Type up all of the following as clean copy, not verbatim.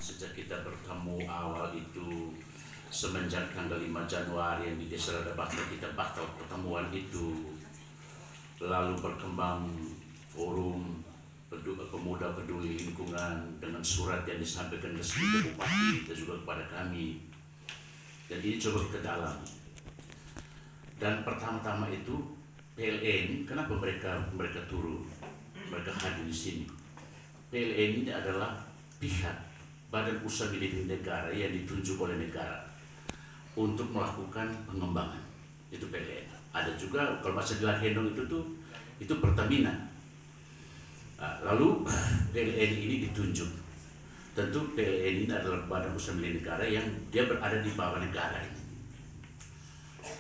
sejak kita bertemu awal itu semenjak tanggal 5 Januari yang di Desa Ladabakta kita batal pertemuan itu, lalu berkembang forum pemuda peduli lingkungan dengan surat yang disampaikan resmi ke Bupati dan juga kepada kami. Dan ini coba kita dalam. Dan pertama-tama itu PLN, kenapa mereka turun, mereka hadir di sini? PLN ini adalah pihak badan usaha milik negara yang ditunjuk oleh negara untuk melakukan pengembangan. Itu PLN. Ada juga kalau masa di Lahendong itu Pertamina. Nah, lalu PLN ini ditunjuk. Tentu PLN ini adalah badan usaha milik negara yang dia berada di bawah negara ini.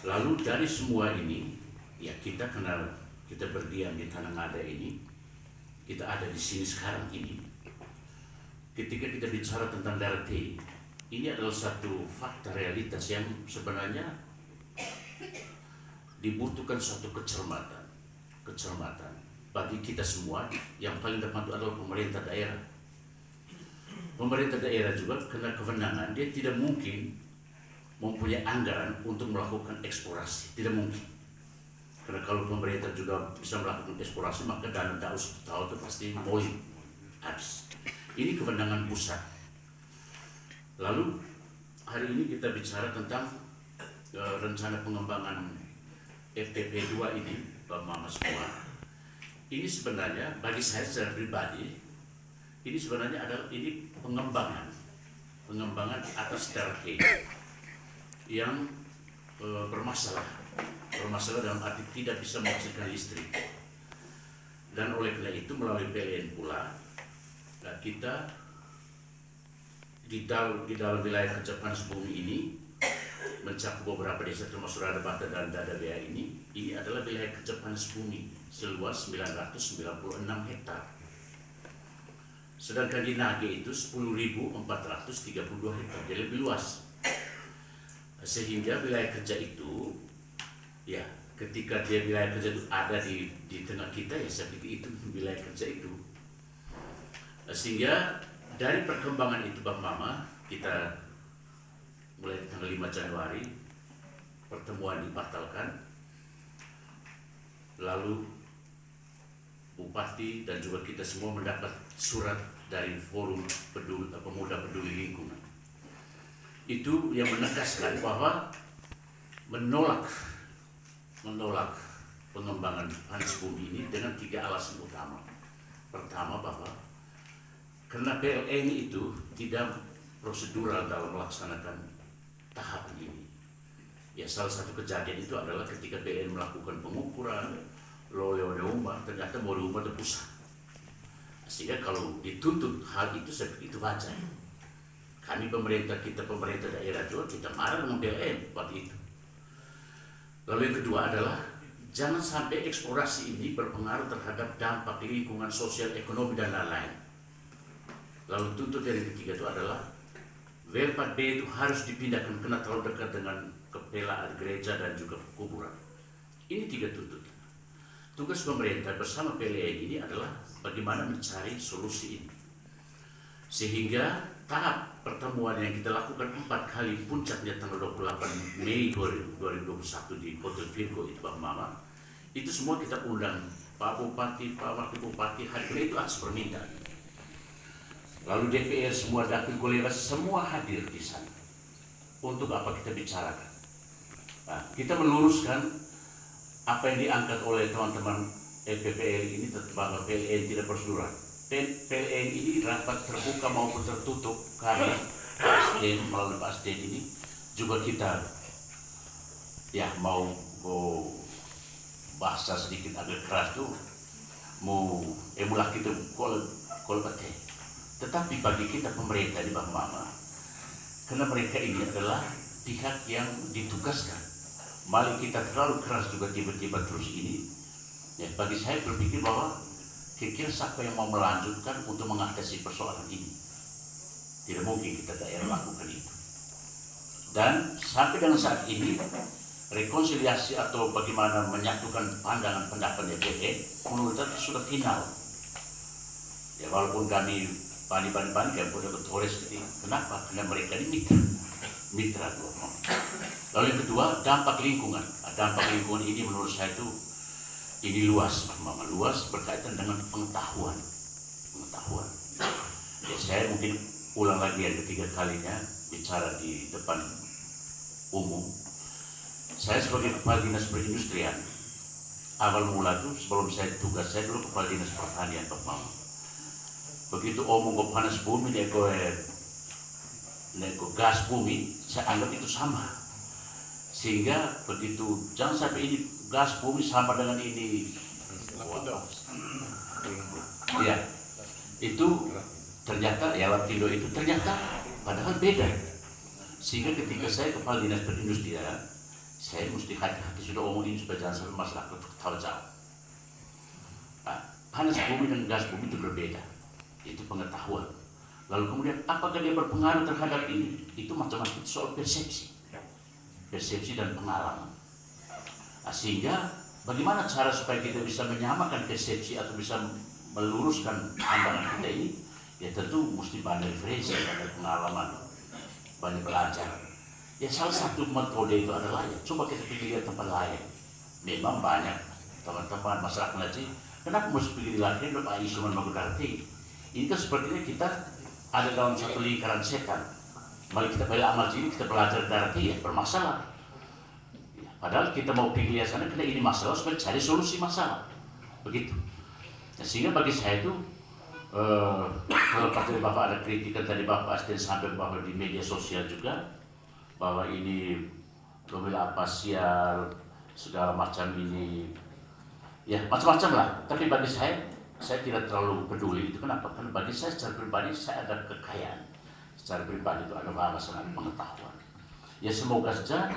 Lalu dari semua ini, ya kita kenal, kita berdiam di Tanah Ngada ini, kita ada di sini sekarang ini. Ketika kita bicara tentang daerah T, ini adalah satu fakta realitas yang sebenarnya dibutuhkan suatu kecermatan bagi kita semua. Yang paling depan itu adalah pemerintah daerah. Pemerintah daerah juga kena kewenangan, dia tidak mungkin mempunyai anggaran untuk melakukan eksplorasi, tidak mungkin. Karena kalau pemerintah juga bisa melakukan eksplorasi, maka dana daus tahu itu pasti molin, habis. Ini kewenangan pusat. Lalu hari ini kita bicara tentang rencana pengembangan FTP 2 ini, Pak Mama semua. Ini sebenarnya bagi saya secara pribadi, ini sebenarnya adalah ini pengembangan atas daerah yang bermasalah dalam arti tidak bisa menghasilkan listrik. Dan oleh karena itu melalui PLN pula, kita di dalam wilayah kerja panas bumi ini mencakup beberapa desa termasuk Ladabakta dan Dadabea ini adalah wilayah kerja panas bumi seluas 996 hektar. Sedangkan di Nage itu 10.432 hektar, jadi lebih luas. Sehingga wilayah kerja itu, ya ketika dia wilayah kerja itu ada di tengah kita, ya saya pikir itu wilayah kerja itu. Sehingga dari perkembangan itu Bang Mama, kita mulai tanggal 5 Januari pertemuan dibatalkan. Lalu Bupati dan juga kita semua mendapat surat dari forum pemuda peduli lingkungan. Itu yang menegaskan bahwa menolak pengembangan panas bumi ini dengan 3 alasan utama. Pertama, bahwa karena PLN itu tidak prosedural dalam melaksanakan tahapan ini. Ya, salah satu kejadian itu adalah ketika PLN melakukan pengukuran oleh rumah, ternyata mau rumah terpusat. Sehingga kalau dituntut hal itu, saya pikir itu wajar. Kami pemerintah daerah juga kita marah dengan PLN waktu itu. Lalu yang kedua adalah jangan sampai eksplorasi ini berpengaruh terhadap dampak lingkungan sosial, ekonomi dan lain-lain. Lalu tuntut yang ketiga itu adalah W4B itu harus dipindahkan karena terlalu dekat dengan kepelaan gereja dan juga kuburan. Ini 3 tuntutan. Tugas pemerintah bersama PLN ini adalah bagaimana mencari solusi ini. Sehingga tahap pertemuan yang kita lakukan 4 kali, puncaknya tanggal 28 Mei 2021 di Hotel Virgo itu Bang Mama, itu semua kita undang Pak Bupati, Pak Wakil Bupati, hadir itu atas permintaan. Lalu DPR semua, dapil kolega semua hadir di sana. Untuk apa kita bicarakan? Nah, kita meluruskan apa yang diangkat oleh teman-teman LPPL ini tentang PLN tidak prosedural. PLN ini rapat terbuka maupun tertutup, kami PSDM melalui PSDM ini juga kita ya mau bahasa sedikit agak keras tuh mau emulah kita kol pakai. Tetapi bagi kita pemerintah di Bang Mama, karena mereka ini adalah pihak yang ditugaskan, malah kita terlalu keras juga tiba-tiba terus ini. Ya, bagi saya berpikir bahwa kira-kira siapa yang mau melanjutkan untuk mengatasi persoalan ini? Tidak mungkin kita daerah lakukan itu. Dan sampai dengan saat ini rekonsiliasi atau bagaimana menyatukan pandangan pendapat DPR menurut saya sudah final. Ya, walaupun kami bani yang punya Torres ini. Kenapa? Karena mereka ini mitra kelompok. Lalu yang kedua, dampak lingkungan. Dampak lingkungan ini menurut saya itu ini luas, luas berkaitan dengan pengetahuan. Ya, saya mungkin ulang lagi yang ketiga kalinya bicara di depan umum. Saya sebagai kepala dinas perindustrian, awal mula itu sebelum saya tugas saya dulu kepala dinas pertanian Pak Mama. Begitu omong ke panas bumi nego gas bumi, saya anggap itu sama. Sehingga begitu jangan sampai ini gas bumi sama dengan ini. Ya, itu ternyata ya Lapindo itu ternyata padahal beda. Sehingga ketika saya kepala dinas perindustrian, saya mesti hati-hati sudah omong ini supaya jangan sampai masyarakat tahu jauh. Nah, panas bumi dan gas bumi itu berbeda. Itu pengetahuan. Lalu kemudian apakah dia berpengaruh terhadap ini? Itu macam-macam soal persepsi dan pengalaman. Nah, sehingga bagaimana cara supaya kita bisa menyamakan persepsi atau bisa meluruskan pandangan kita ini? Ya tentu mesti banyak referensi, banyak pengalaman, banyak belajar. Ya salah satu metode itu adalah ya coba kita pergi lihat tempat lain. Memang banyak teman-teman masyarakat nanti, kenapa mesti pergi di lain? Pak Isuman Magudarti. Ini kan sepertinya kita ada dalam satu lingkaran setan. Mari kita balik amal sini, kita belajar darati ya bermasalah. Ya, padahal kita mau pergi lihat sana karena ini masalah supaya cari solusi masalah. Begitu. Nah, sehingga bagi saya itu kalau tadi Bapak ada kritikan tadi Bapak Asden sampai bahwa di media sosial juga bahwa ini mobil apa sial segala macam ini ya macam-macam lah. Tapi bagi saya tidak terlalu peduli itu. Kenapa? Karena bagi saya secara pribadi saya ada kekayaan. Secara pribadi itu ada wawasan, ada pengetahuan. Ya semoga saja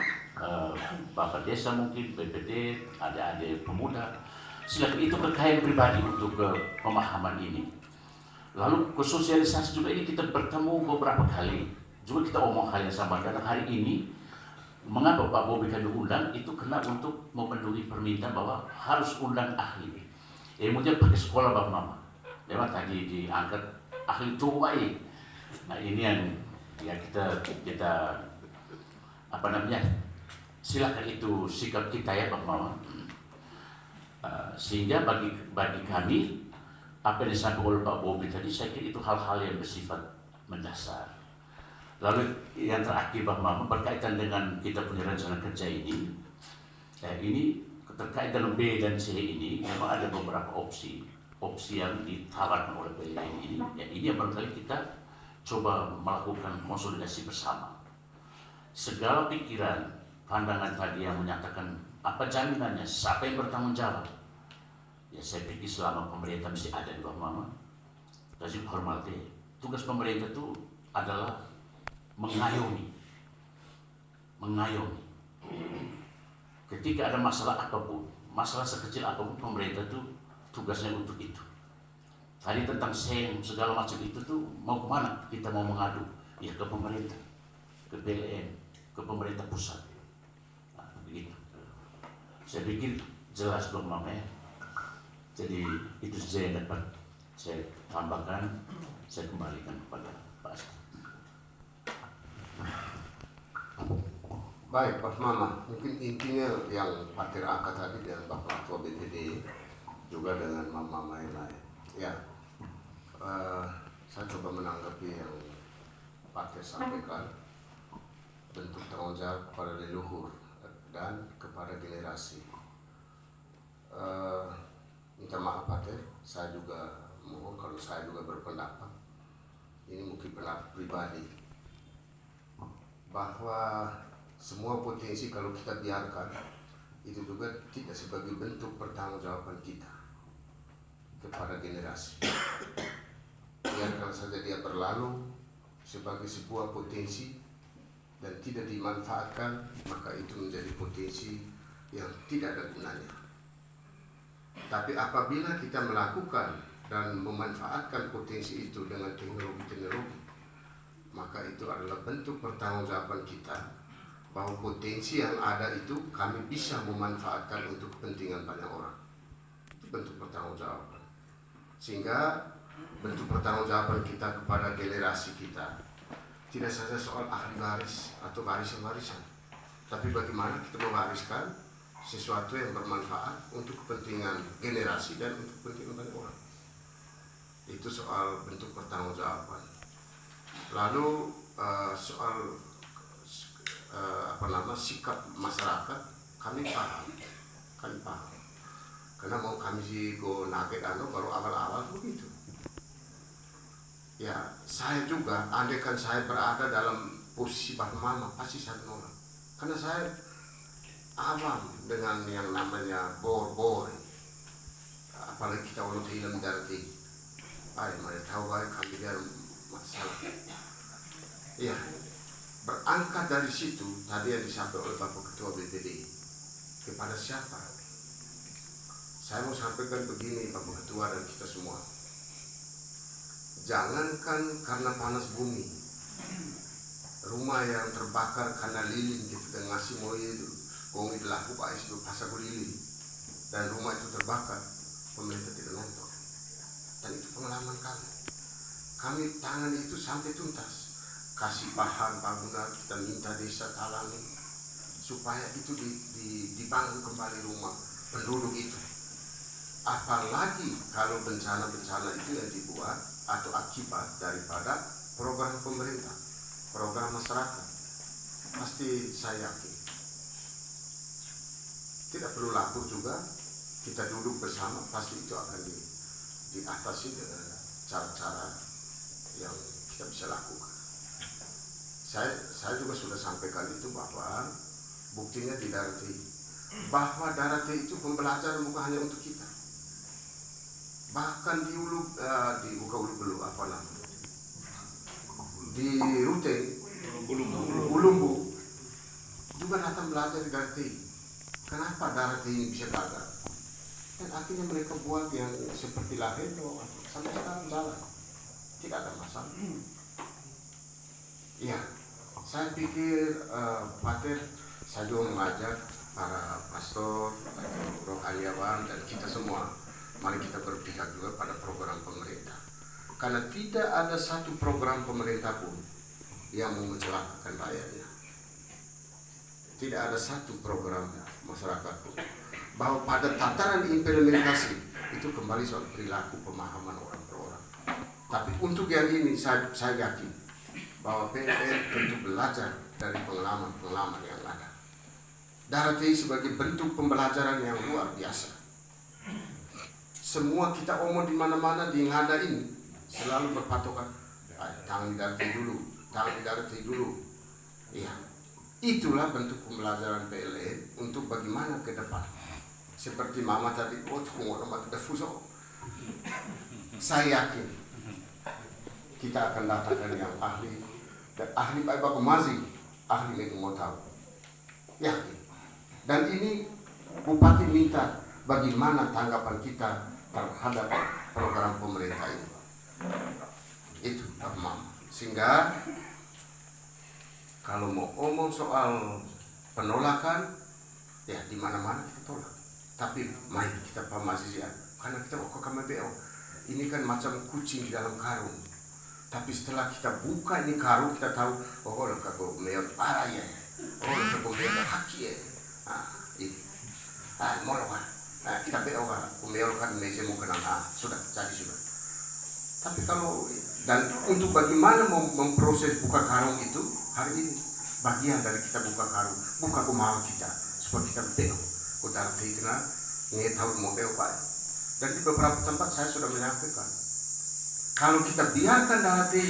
Bapak Desa mungkin, BPD, adik-adik pemuda, silakan itu kekayaan pribadi untuk pemahaman ini. Lalu ke sosialisasi juga ini kita bertemu beberapa kali. Juga kita omong hal yang sama. Dan hari ini, mengapa Pak Bobi kami undang, itu kena untuk memenuhi permintaan bahwa harus undang ahli. Kemudian pakai sekolah Bapak Mama. Memang tadi diangkat ahli tuai. Nah ini yang ya kita apa namanya, silakan itu sikap kita ya Bapak Mama. Sehingga bagi kami apa yang disampaikan oleh Pak Bobi tadi saya kira itu hal-hal yang bersifat mendasar. Lalu yang terakhir Bapak Mama berkaitan dengan kita punya rencana kerja ini. Ini terkait dengan B dan C ini memang ada beberapa opsi yang ditawarkan oleh PLN ini. Ya, ini yang barangkali kita coba melakukan konsolidasi bersama. Segala pikiran, pandangan tadi yang menyatakan apa jaminannya, siapa yang bertanggung jawab. Ya saya pikir selama pemerintah mesti ada di bawah Mama. Kasih hormati. Tugas pemerintah itu adalah mengayomi. Ketika ada masalah apapun, masalah sekecil apapun, pemerintah itu tugasnya untuk itu. Tadi tentang segala macam itu tuh mau kemana? Kita mau mengadu, ya ke pemerintah, ke PLN, ke pemerintah pusat. Nah, begitu. Saya pikir jelas dong Mama ya. Jadi itu saja yang dapat saya tambahkan. Saya kembalikan kepada Pak Asdi. Baik, Pak Mama, mungkin intinya yang Pak Tiraka tadi dengan Bapak Ketua BPD juga dengan Mama yang lain. Ya, saya coba menanggapi yang Pak Tir sampaikan, bentuk tanggung jawab kepada leluhur dan kepada generasi. Minta maaf Pak Tir, saya juga mohon kalau saya juga berpendapat, ini mungkin pendapat pribadi, bahwa semua potensi kalau kita biarkan itu juga tidak sebagai bentuk pertanggungjawaban kita kepada generasi. Biarkan saja dia berlalu sebagai sebuah potensi dan tidak dimanfaatkan, maka itu menjadi potensi yang tidak ada gunanya. Tapi apabila kita melakukan dan memanfaatkan potensi itu dengan teknologi-teknologi, maka itu adalah bentuk pertanggungjawaban kita bahwa potensi yang ada itu kami bisa memanfaatkan untuk kepentingan banyak orang. Itu bentuk pertanggungjawaban. Sehingga bentuk pertanggungjawaban kita kepada generasi kita tidak saja soal ahli waris atau warisan-warisan, tapi bagaimana kita mewariskan sesuatu yang bermanfaat untuk kepentingan generasi dan untuk kepentingan banyak orang. Itu soal bentuk pertanggungjawaban. Lalu soal sikap masyarakat, kami paham. Karena mau kami sih go nugget baru awal-awal begitu. Ya, saya juga, andaikan saya berada dalam posisi Pak Mama, pasti saya menolak. Karena saya awam dengan yang namanya bor. Apalagi kita udah hilang dari mereka tahu baik kami dia masalah. Ya, berangkat dari situ tadi yang disampaikan oleh Bapak Ketua BPD kepada siapa? Saya mau sampaikan begini Bapak Ketua dan kita semua. Jangankan karena panas bumi, rumah yang terbakar karena lilin gitu dan ngasih mau itu, kong itu laku pak itu pasang lilin dan rumah itu terbakar, pemerintah tidak nonton. Dan itu pengalaman kami. Kami tangan itu sampai tuntas, kasih bahan bangunan, kita minta desa talangi supaya itu dibangun kembali rumah penduduk itu. Apalagi kalau bencana-bencana itu yang dibuat atau akibat daripada program pemerintah, program masyarakat, pasti saya yakin tidak perlu lapor juga, kita duduk bersama, pasti itu akan diatasi dengan cara-cara yang kita bisa lakukan. Saya juga sudah sampaikan itu bahwa buktinya di Darati, bahwa Darati itu pembelajaran bukan hanya untuk kita. Bahkan di Ruteng, Ulumbu juga datang belajar di Darati. Kenapa Darati ini bisa gagal? Dan akhirnya mereka buat yang seperti lahir sampai sekarang jalan, tidak ada masalah. Iya, saya pikir Pater, saya juga mengajak para pastor, rohaniawan dan kita semua, mari kita berpihak juga pada program pemerintah. Karena tidak ada satu program pemerintah pun yang mencelakakan rakyatnya. Tidak ada satu program masyarakat pun. Bahwa pada tataran implementasi itu kembali soal perilaku pemahaman orang per orang. Tapi untuk yang ini saya yakin bahwa PLN tentu belajar dari pengalaman-pengalaman yang ada. Darati sebagai bentuk pembelajaran yang luar biasa. Semua kita omong di mana-mana di ngada ini selalu berpatokan tangan di Darati dulu. Iya, itulah bentuk pembelajaran PLN untuk bagaimana ke depan. Seperti Mama tadi, saya yakin kita akan datangkan yang ahli dan ahli Pak Bapak Mazi, ahli itu mau tahu. Yakin. Dan ini Bupati minta bagaimana tanggapan kita terhadap program pemerintah ini. Itu Pak Mama. Sehingga kalau mau omong soal penolakan, ya di mana-mana kita tolak. Tapi mari kita pahami ya, karena kita kok kami BO. Ini kan macam kucing di dalam karung. Tapi setelah kita buka ini karung, kita tahu, oh lo kagak meyor parah ya, oh lo kagak meyor haki ya. Ini, mau kan? Kita BO kan, meyor kan meja mau kenal, sudah jadi sudah. Tapi kalau dan untuk bagaimana memproses buka karung itu hari ini bagian dari kita buka karung, buka kemauan kita supaya kita BO. Udah kena tahu mau BO Pak. Dan di beberapa tempat saya sudah menyampaikan, kalau kita biarkan Darati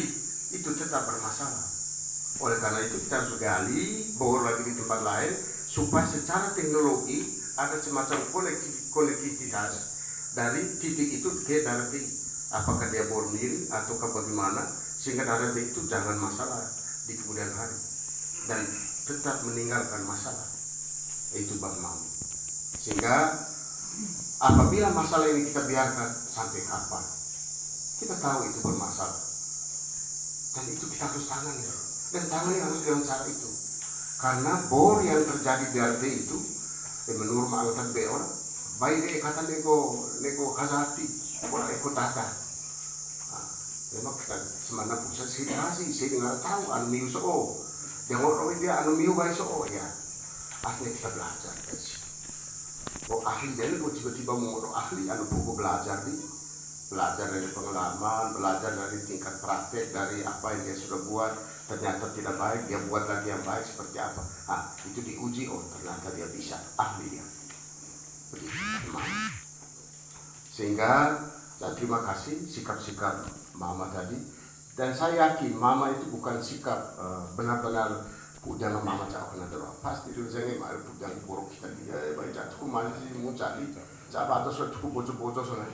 itu tetap bermasalah. Oleh karena itu kita harus gali bor lagi di tempat lain supaya secara teknologi ada semacam konektivitas dari titik itu ke Darati. Apakah dia bor miring ataukah bagaimana sehingga Darati itu jangan masalah di kemudian hari dan tetap meninggalkan masalah. Itu Bang Mam. Sehingga apabila masalah ini kita biarkan sampai kapan, kita tahu itu bermasalah dan itu kita harus tangani dan tangani harus dengan cara itu karena bor yang terjadi di RT itu menurut anggota BO baik kata nego kasati orang eko tata Memang kita semana pusat sih dengar tahu anu miu so. Yang orang dia anu miu baik so ya. Akhirnya kita belajar dari situ. Oh ahli jadi kok tiba-tiba mau ahli anu buku belajar dari pengalaman, belajar dari tingkat praktek, dari apa yang dia sudah buat ternyata tidak baik, dia buat lagi yang baik seperti apa. Itu diuji, oh ternyata dia bisa, ahli dia. Begitu, sehingga saya terima kasih sikap-sikap Mama tadi, dan saya yakin Mama itu bukan sikap benar-benar jangan Mama cakap benar-benar pasti dulu saya nggak mau jangan buruk kita dia baik jatuhku masih mau cari siapa atau suatu bocor-bocor sana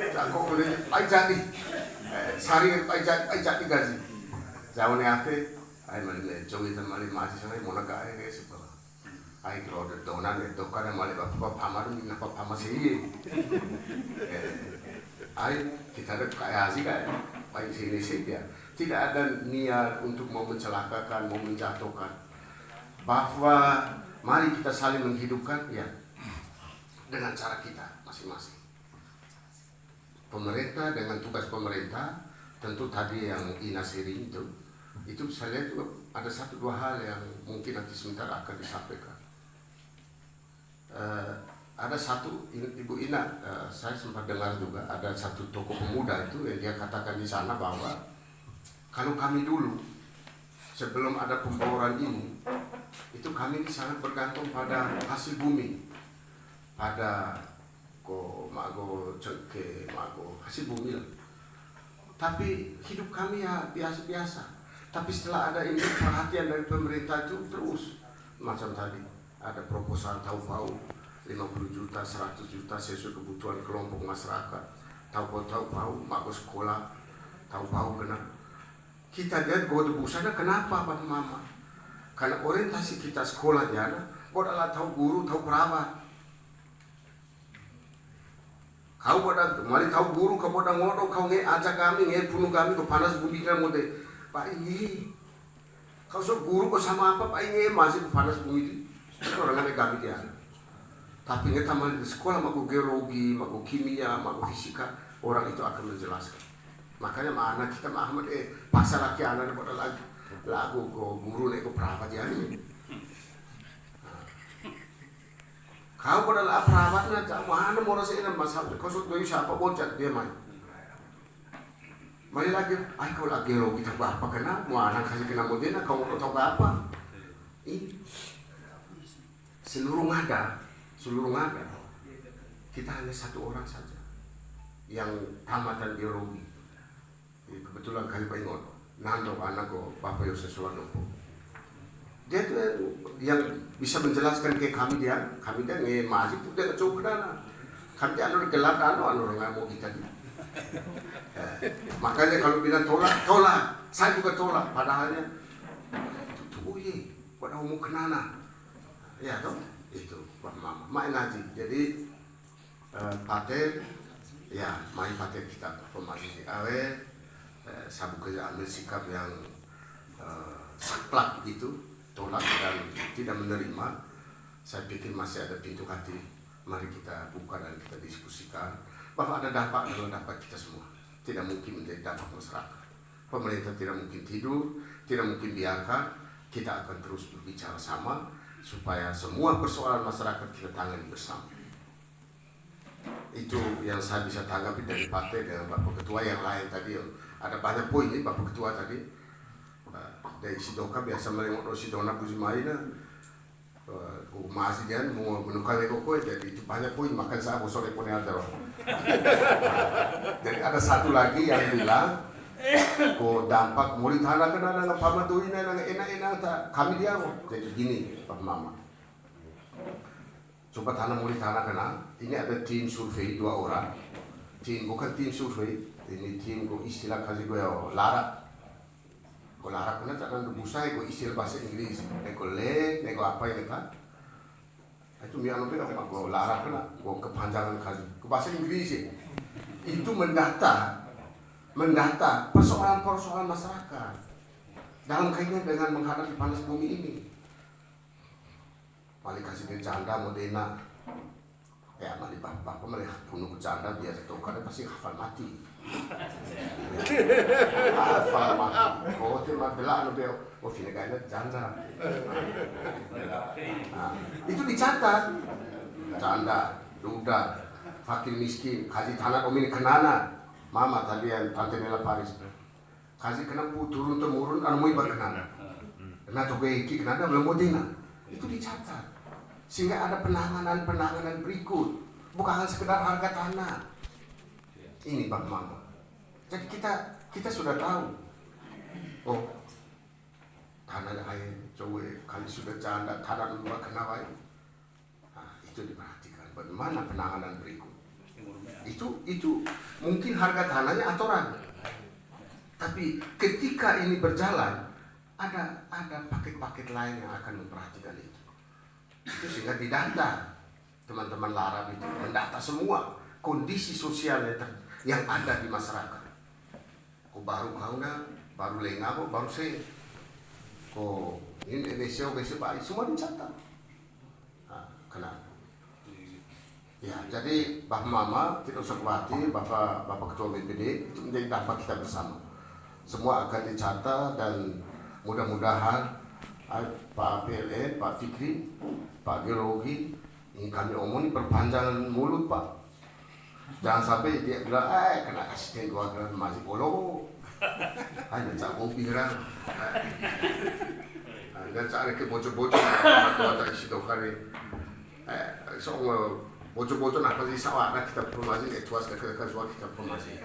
cakap kemudian baik jadi sehari baik jadi gaji jauh nih ate ay malah jauh itu malah masih sana mau nak ay kayak sebelah ay kalau ada donan itu kan malah bapak pamar ini apa pamar sih ay kita ada kayak sih kayak baik sini saja, tidak ada niat untuk mau mencelakakan, mau menjatuhkan. Bahwa mari kita saling menghidupkan, ya, dengan cara kita masing-masing. Pemerintah dengan tugas pemerintah, tentu tadi yang Ina sharing itu saya lihat juga ada satu dua hal yang mungkin nanti sebentar akan disampaikan. Ada satu Ibu Ina, saya sempat dengar juga ada satu tokoh pemuda itu yang dia katakan di sana bahwa kalau kami dulu sebelum ada pemboran ini itu kami sangat bergantung pada hasil bumi, pada mago cengke, mago hasil bumi lah. Tapi hidup kami ya biasa-biasa. Tapi setelah ada ini perhatian dari pemerintah itu terus macam tadi ada proposal tahu-tahu 50 juta, 100 juta sesuai kebutuhan kelompok masyarakat. Tahu-tahu, mak sekolah, tahu-tahu kena. Kita lihat bahwa tebusannya kenapa Pak Mama? Karena orientasi kita sekolah jana, kau adalah tahu guru, tahu perawat. Kau pada, mari tahu guru, kau pada ngodo, kau ajak kami, bunuh kami, kau panas bumi kita mode. Pak ini, kau sok guru kau sama apa? Pak ini masih panas bumi itu. Itu orang ada kami dia. Tapi kita malah di sekolah maku geologi, maku kimia, maku fisika, orang itu akan menjelaskan. Makanya mana kita Ahmad pasal laki anak pada lagu guru neko perawat ya ini. Kau pada lah perawatnya, mana mau rasain masalah kau sudah siapa bocah dia main. Mari lagi, kau lagi geologi tak apa kena, mau anak kasih kena modena, kau mau tahu apa? Ini seluruh ngada kita hanya satu orang saja yang tamatan biologi. Kebetulan kali pengon nando anakku Bapak Yosef Suwanopo. Dia tuh yang bisa menjelaskan ke kami dia masih tuh dia coba dana. Kami dia anu gelar anu orang mau kita dia. Makanya kalau bilang tolak, saya juga tolak. Padahalnya tuh ye, pada mau kenana, ya toh itu Pak Mama, main ngaji. Jadi paten, ya main paten kita pemahami awet, sabu kerja ambil sikap yang saklak gitu, tolak dan tidak menerima. Saya pikir masih ada pintu hati. Mari kita buka dan kita diskusikan bahwa ada dampak kita semua. Tidak mungkin menjadi dampak masyarakat. Pemerintah tidak mungkin tidur, tidak mungkin biarkan. Kita akan terus berbicara sama supaya semua persoalan masyarakat kita tangani bersama. Itu yang saya bisa tanggapi dari partai dengan Bapak Ketua yang lain tadi. Ada banyak poin ini Bapak Ketua tadi. Dari Sidoka biasa melengok Sidona Buzimaina. Masih dia mau menukar kok jadi itu banyak poin, makanya saya bosor pun ada. Jadi ada satu lagi yang bilang dampak murid anak kena nang pamatuin nang enak-enak kami dia jadi gini Pak Mama. Coba tanah murid anak kena, ini ada tim survei 2 orang. Bukan tim survei, ini tim istilah kasih gue larat. Kalau larat kena jangan rebusai gue istilah bahasa Inggris. Neko apa yang kita? Itu miano pun aku larat kena, gue kepanjangan kasih. Ke bahasa Inggris itu mendata persoalan-persoalan masyarakat dalam kaitan dengan menghadapi panas bumi ini. Paling kasih bercanda modena, Ya, bapak melihat bunuh bercanda biasa tuh karena pasti hafal mati. Hafal mati. Oh, terima bela anu beo. Oh, ini kayaknya janda. Nah, itu dicatat. Janda, duda, fakir miskin, kasih tanah om ini kenana. Mama tadi yang Tante Nela Paris. Kasih kena turun temurun anu mau ibar kenana. Nah, tuh iki kenana belum mau dina. Itu dicatat. Sehingga ada penanganan berikut, bukan hanya sekedar harga tanah. Ini Bang Mama. Jadi kita sudah tahu. Oh, tanah air, coba kali sudah janda tanah luar kenapa itu? Nah, itu diperhatikan. Bagaimana penanganan berikut? Itu mungkin harga tanahnya aturan. Tapi ketika ini berjalan, ada paket-paket lain yang akan memperhatikan itu. Itu sehingga didata, teman-teman Larab itu mendata semua kondisi sosial yang ada di masyarakat. Kok baru kauna, baru lengabo, baru saya, kok ini besok baik, semua dicatat. Nah, kenapa? Ya, jadi Bapak Mama tidak usah khawatir, Bapak Ketua BPD itu menjadi dapat kita bersama. Semua akan dicatat dan mudah-mudahan Pak PLN, Pak Fikri, Pak Geologi, ini kami omongin perpanjangan mulut Pak. Jangan sampai dia bilang, kena asisten 2 gram masih bolong. Hanya cak kopi kan. Dan cak ke bocor-bocor, atau isi dokari. So bocor-bocor nak pasti sawah nak kita promosi, tuas kita promosi.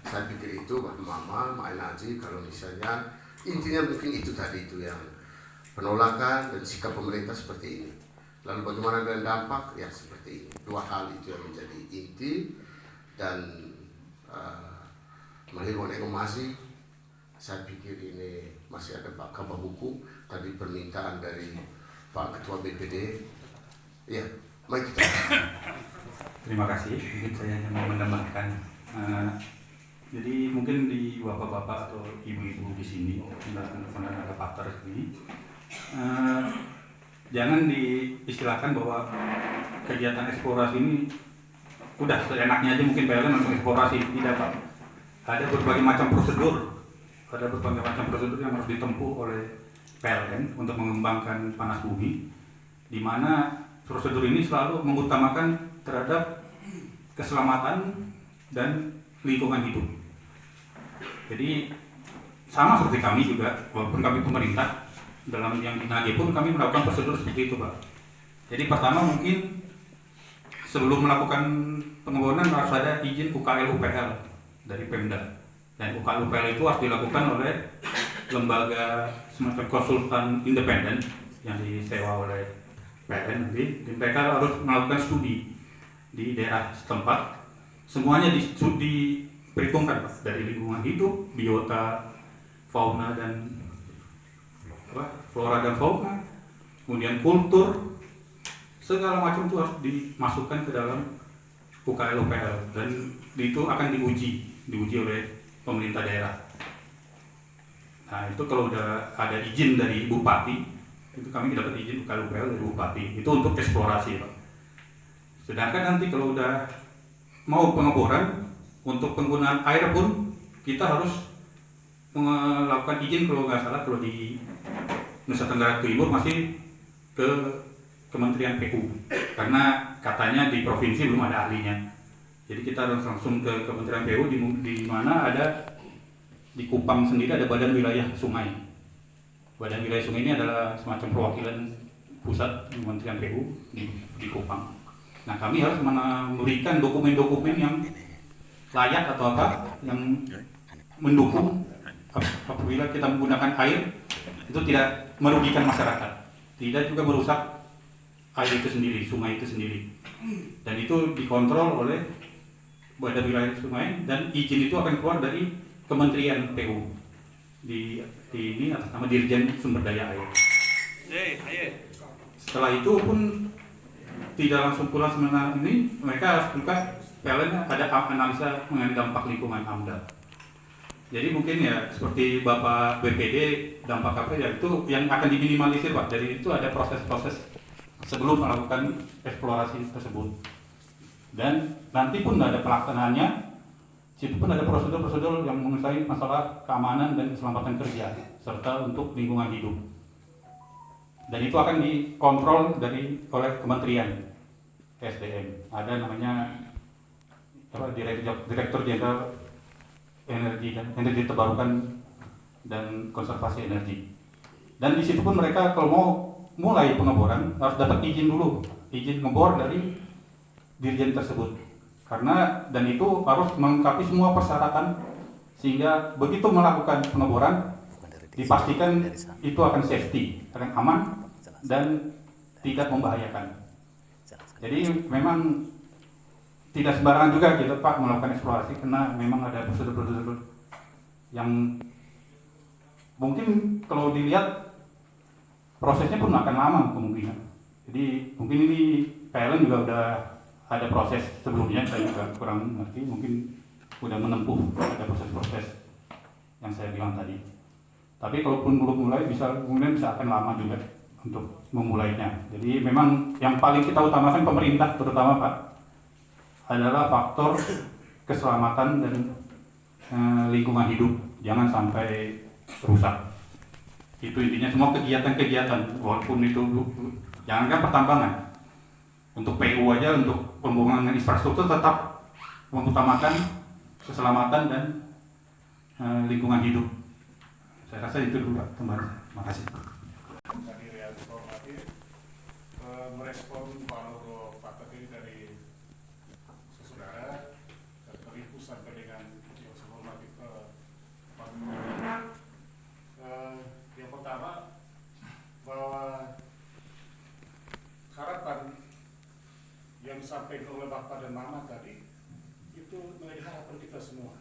Saya pikir itu Bapak Mama, Mak Naji, kalau misalnya intinya mungkin itu tadi itu yang penolakan dan sikap pemerintah seperti ini. Lalu bagaimana dengan dampak? Ya seperti ini. 2 hal itu yang menjadi inti dan melihat informasi. Saya pikir ini masih ada kabar hukum. Tadi permintaan dari Pak Ketua BPD. Ya, mari kita. Terima kasih. Mungkin saya hanya mau menambahkan. Jadi mungkin di bapak-bapak atau ibu-ibu di sini dan teman-teman ada pakar ini, jangan diistilahkan bahwa kegiatan eksplorasi ini udah seenaknya aja mungkin PLN langsung eksplorasi. Tidak Pak. Ada berbagai macam prosedur, yang harus ditempuh oleh PLN untuk mengembangkan panas bumi, di mana prosedur ini selalu mengutamakan terhadap keselamatan dan lingkungan hidup. Jadi sama seperti kami juga, walaupun kami pemerintah, dalam yang di pun kami melakukan prosedur seperti itu Pak. Jadi pertama mungkin sebelum melakukan pengeboran harus ada izin UKL UPL dari Pemda. Dan UKL UPL itu harus dilakukan oleh lembaga semacam konsultan independen yang disewa oleh PLN nanti. Dan mereka harus melakukan studi di daerah setempat. Semuanya diperhitungkan Pak, dari lingkungan hidup, biota, fauna dan flora dan fauna, kemudian kultur, segala macam itu harus dimasukkan ke dalam UKL UPL dan itu akan diuji oleh pemerintah daerah. Nah itu kalau udah ada izin dari bupati, itu kami dapat izin UKL UPL dari bupati, itu untuk eksplorasi Pak. Sedangkan nanti kalau udah mau pengeboran, untuk penggunaan air pun kita harus melakukan izin kalau nggak salah, kalau di Nusa Tenggara Timur masih ke Kementerian PU karena katanya di provinsi belum ada ahlinya. Jadi kita harus langsung ke Kementerian PU di mana ada di Kupang sendiri ada Badan Wilayah Sungai. Badan Wilayah Sungai ini adalah semacam perwakilan pusat Kementerian PU di Kupang. Nah kami harus memberikan dokumen-dokumen yang layak atau apa yang mendukung apabila kita menggunakan air itu tidak merugikan masyarakat, tidak juga merusak air itu sendiri, sungai itu sendiri, dan itu dikontrol oleh Badan Wilayah Sungai dan izin itu akan keluar dari Kementerian PU di ini atas nama Dirjen Sumber Daya Air. Setelah itu pun tidak langsung pulang sebenarnya ini, mereka harus buka PLN ada analisa mengenai dampak lingkungan AMDAL. Jadi mungkin ya seperti Bapak BPD dampak apa ya itu yang akan diminimalisir Pak. Dari itu ada proses-proses sebelum melakukan eksplorasi tersebut. Dan nanti pun ada pelaksanaannya, situ pun ada prosedur-prosedur yang mengenai masalah keamanan dan keselamatan kerja serta untuk lingkungan hidup. Dan itu akan dikontrol oleh Kementerian SDM. Ada namanya Direktur Jenderal Energi Terbarukan dan Konservasi Energi. Dan di situ pun mereka kalau mau mulai pengeboran harus dapat izin dulu, izin ngebor dari dirjen tersebut. Dan itu harus melengkapi semua persyaratan sehingga begitu melakukan pengeboran dipastikan itu akan safety, akan aman dan tidak membahayakan. Jadi memang tidak sembarangan juga kita Pak melakukan eksplorasi karena memang ada prosedur-prosedur yang mungkin kalau dilihat prosesnya pun akan lama kemungkinan. Jadi mungkin ini PLN juga udah ada proses sebelumnya, saya juga kurang ngerti, mungkin udah menempuh ada proses-proses yang saya bilang tadi. Tapi kalaupun belum mulai kemudian bisa akan lama juga untuk memulainya. Jadi memang yang paling kita utamakan pemerintah terutama Pak adalah faktor keselamatan dan lingkungan hidup, jangan sampai rusak. Itu intinya semua kegiatan-kegiatan, walaupun itu jangankan pertambangan, untuk PU aja, untuk pembangunan infrastruktur tetap mengutamakan keselamatan dan lingkungan hidup. Saya rasa itu dulu Pak, terima kasih. Tadi informatif merespon kalau Pak tadi dari saudara terlihat sampai dengan yang informatif Pak. Yang pertama bahwa harapan yang disampaikan oleh Bapak dan Mama tadi itu menjadi harapan kita semua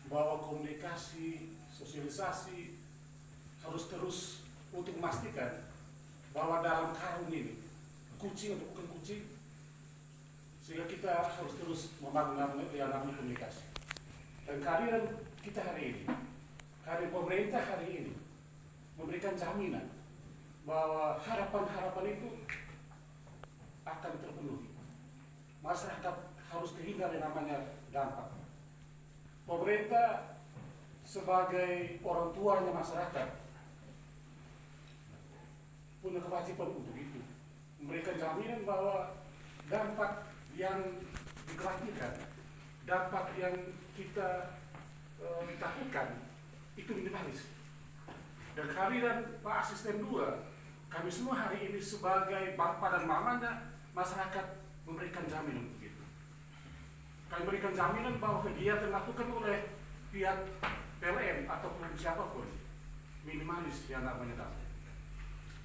bahwa komunikasi, sosialisasi harus terus untuk memastikan bahwa dalam karung ini kucing atau bukan kucing, sehingga kita harus terus membangun yang namanya komunikasi. Dan kehadiran kita hari ini, kehadiran pemerintah hari ini memberikan jaminan bahwa harapan-harapan itu akan terpenuhi. Masyarakat harus terhindar yang namanya dampak. Pemerintah sebagai orang tuanya masyarakat punya kewajiban untuk itu, memberikan jaminan bahwa dampak yang dikhawatirkan, dampak yang kita takutkan itu minimalis. Dan kehadiran Pak Asisten 2, kami semua hari ini sebagai bapak dan mamanya masyarakat memberikan jaminan untuk itu. Kami memberikan jaminan bahwa kegiatan dilakukan oleh pihak PLN ataupun siapapun minimalis yang namanya dampak.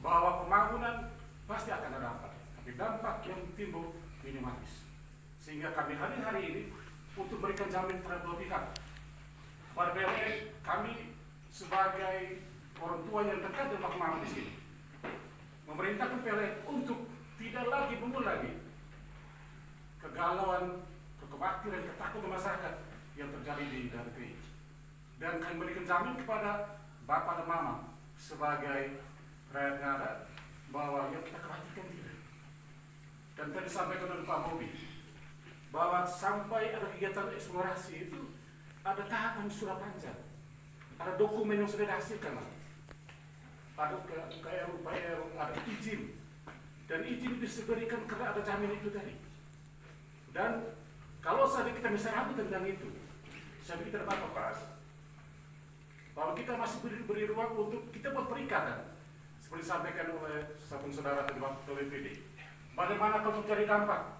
Bahwa pembangunan pasti akan ada dampak, tapi dampak yang timbul minimalis. Sehingga kami hari ini untuk berikan jaminan terhadap dua pihak. Pada PLN kami sebagai orang tua yang dekat dengan pembangunan di sini memerintahkan PLN untuk tidak lagi mengulangi kegalauan, kekhawatiran, ketakutan masyarakat yang terjadi di negeri. Dan kami berikan jamin kepada Bapak dan Mama sebagai rakyat negara bahwa yang kita khawatirkan tidak. Dan tadi disampaikan oleh Pak Bobi bahwa sampai ada kegiatan eksplorasi itu ada tahapan surat panjang, ada dokumen yang sudah dihasilkan, ada ada izin, dan izin disebutkan karena ada jaminan itu tadi. Dan kalau saat kita bisa ragu tentang itu, saya pikir kita dapat bahas bahwa kita masih beri ruang untuk kita buat perikatan seperti disampaikan oleh saudara tadi waktu WPD. Bagaimana kalau mencari dampak